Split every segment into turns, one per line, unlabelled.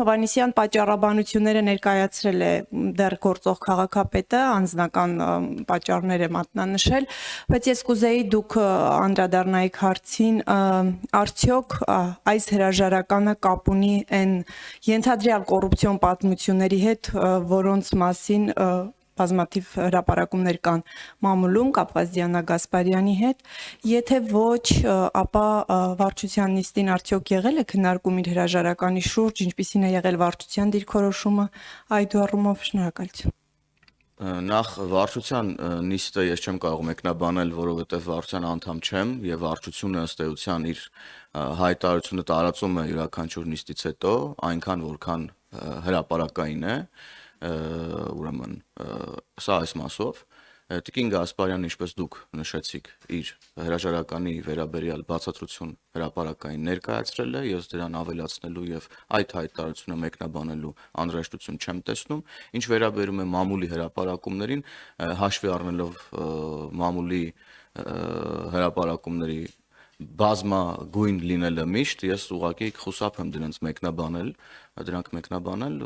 Հովհաննիսյան պատճառաբանությունները ներկայացրել է դեռ գործող քաղաքապետը, անձնական պատճառներ է մատնանշել, բայց ես կուզեի դուք անդրադառնայիք հարցին, արդյոք այս հրաժարականը կապ ունի այն ենթադրյալ կոռուպցիոն պատմությունների հետ, որոնց մասին բազմաթիվ հրապարակումներ կան մամուլում կապված Դիանա Գասպարյանի հետ, եթե ոչ, ապա վարչության նիստին արդյոք եղել է քննարկում իր հրաժարականի շուրջ, ինչպիսին է եղել վարչության դիրքորոշումը, այդուառումով շնորհակալություն։
Նախ վարչության նիստը ես չեմ կարող մեկնաբանել, որովհետև վարչության անդամ չեմ եւ վարչությունը ըստ էության իր հայտարարությունը տարածում է յուրաքանչյուր նիստից հետո, այնքան որքան հրապարակային է, ուրեմն սա այս մասով Տիկին Գասպարյանը, ինչպես դուք նշեցիք, իր հրաժարականի վերաբերյալ բացատրություն հրապարակային ներկայացրել է, ես դրան ավելացնելու եւ այդ հայտարարությունը մեկնաբանելու անհրաժեշտություն չեմ տեսնում, ինչ վերաբերում է մամուլի հրապարակումներին, հաշվի առնելով մամուլի հրապարակումների բազմագույն լինելը միշտ, ես ուղղակի խուսափ եմ դրանք մեկնաբանել,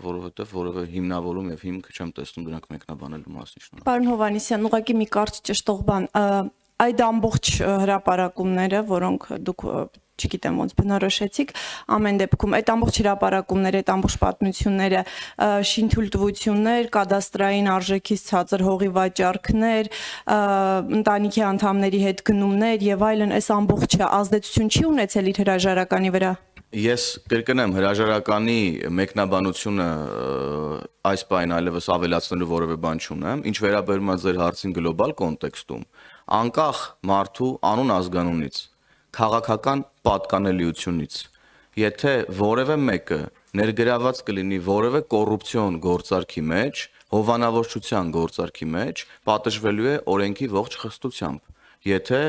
որովհետև որևէ հիմնավորում եւ հիմք չեմ տեսնում դրանք մեկնաբանելու մասին։
Պարոն Հովհաննիսյան, ուղղակի մի կարճ ճշտող բան, այդ ամբողջ հրապարակումները, որոնք դուք չգիտեմ ոնց բնորոշեցիք, ամեն դեպքում այդ ամբողջ հրապարակումները, այդ ամբողջ պատմությունները, շինթույլտվություններ, կադաստրային արժեքից ցածր հողի վաճառքներ, ընտանիքի անդամների հետ գնումներ եւ այլն, այս ամբողջը ազդեցություն չի ունեցել իր հրաժարականի վրա։
Ես կրկնեմ, հրաժարականի մեկնաբանությունը այս պայն այլևս ավելացնելու որևէ բան չունեմ, ինչ վերաբերում է ձեր հարցին գլոբալ կոնտեքստում, անկախ մարդու անուն ազգանունից, քաղաքական պատկանելիությունից, եթե որևէ մեկը ներգրաված կլինի որևէ կոռուպցիոն գործարքի մեջ, հովանավորչության գործարքի մեջ, պատժվելու է օրենքի ողջ խստությամբ, եթե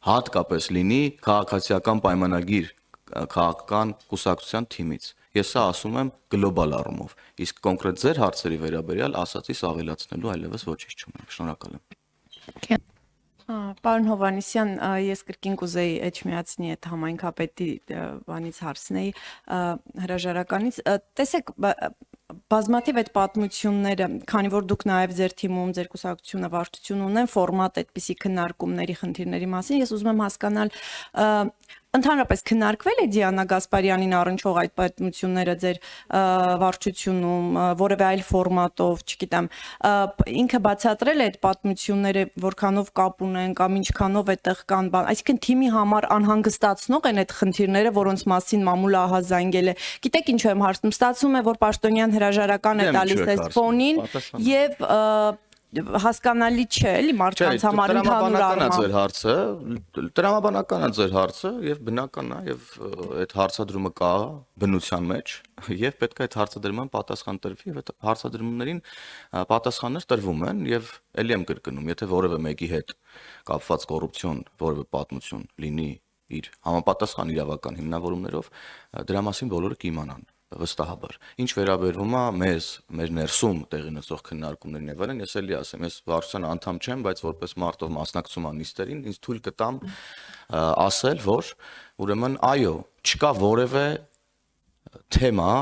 հատկապես լինի քաղաքացիական պայմանագիր քաղաքական կուսակցության թիմից։ Ես սա ասում եմ գլոբալ առումով, իսկ կոնկրետ ձեր հարցերի վերաբերյալ ասածից ավելացնելու այլևս ոչինչ չունեմ։ Շնորհակալ եմ։
Պարոն Հովհաննիսյան, ես կրկին կուզեի էջմիածնի այդ համայնքապետի բանից հարցնեի հրաժարականից, տեսեք, բազմաթիվ այդ պատմությունները, քանի որ դուք նաև ձեր թիմում, ձեր կուսակցությունը վարչություն ունեն ֆորմատ այդպիսի քննարկումների խնդիրների մասին, ես ուզում եմ հասկանալ, ընդհանրապես քննարկվել է Դիանա Գասպարյանին առնչվող այդ պատմությունները ձեր վարչությունում, որևէ այլ ֆորմատով, չգիտեմ, ինքը բացատրել է այդ պատմությունները, որքանով կապ ունեն կամ ինչքանով այդտեղ կան բան, այսինքն թիմի համար անհանգստացնող են այդ խնդիրները, որոնց մասին մամուլը ահազանգել է։ Գիտեք ինչու եմ հարցնում, ստացվում է, որ Պաշտոնյան հրաժարական է տալիս այս ֆոնին եւ հասկանալի չէ, էլի մարդկանց համար ընդհանուր առմամբ։
Տրամաբանական է ձեր հարցը եւ բնական է եւ այդ հարցադրումը կա բնության մեջ եւ պետք է այդ հարցադրման պատասխան տրվի եւ այդ հարցադրումներին պատասխաններ տրվում են եւ ելի եմ կրկնում, եթե որևէ մեկի հետ կապված կոռուպցիոն որևէ պատմություն լինի իր համապատասխան իրավական հիմնավորումներով, դրա մասին բոլորը կիմանան վստահաբար։ Ինչ վերաբերվում է մեր ներսում տեղի ունեցող քննարկումներին եւ այլն, ես էլի ասեմ, ես վարչության անդամ չեմ, բայց որպես մարտով մասնակցում եմ նիստերին, ինձ թույլ կտամ ասել, որ ուրեմն այո, չկա որևէ թեմա,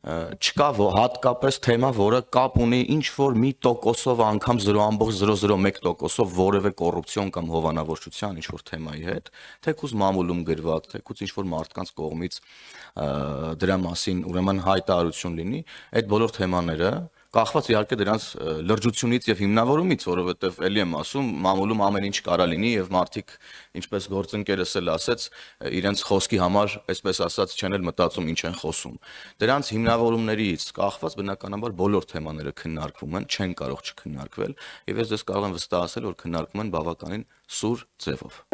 չկա հատկապես թեմա, որը կապ ունի ինչ որ մի տոկոսով անգամ 0.001%-ով որևէ կոռուպցիոն կամ հովանավորչության ինչ որ թեմայի հետ, թեկուզ մամուլում գրված, թեկուզ ինչ որ մարդկանց կողմից դրա մասին ուրեմն հայտարարություն լինի, այդ բոլոր թեմաները կախված իհարկե դրանց լրջությունից եւ հիմնավորումից, որովհետեւ ելի եմ ասում, մամուլում ամեն ինչ կարա լինի եւ մարդիկ, ինչպես գործընկերս էլ ասեց, իրենց խոսքի համար, այսպես ասած, չեն էլ մտածում ինչ են խոսում։ Դրանց հիմնավորումներից կախված բնականաբար բոլոր թեմաները քննարկվում են, չեն կարող չքննարկվել, եւ ես դες կարող եմ վստահ ասել, որ քննարկվում են բավականին սուր ձևով։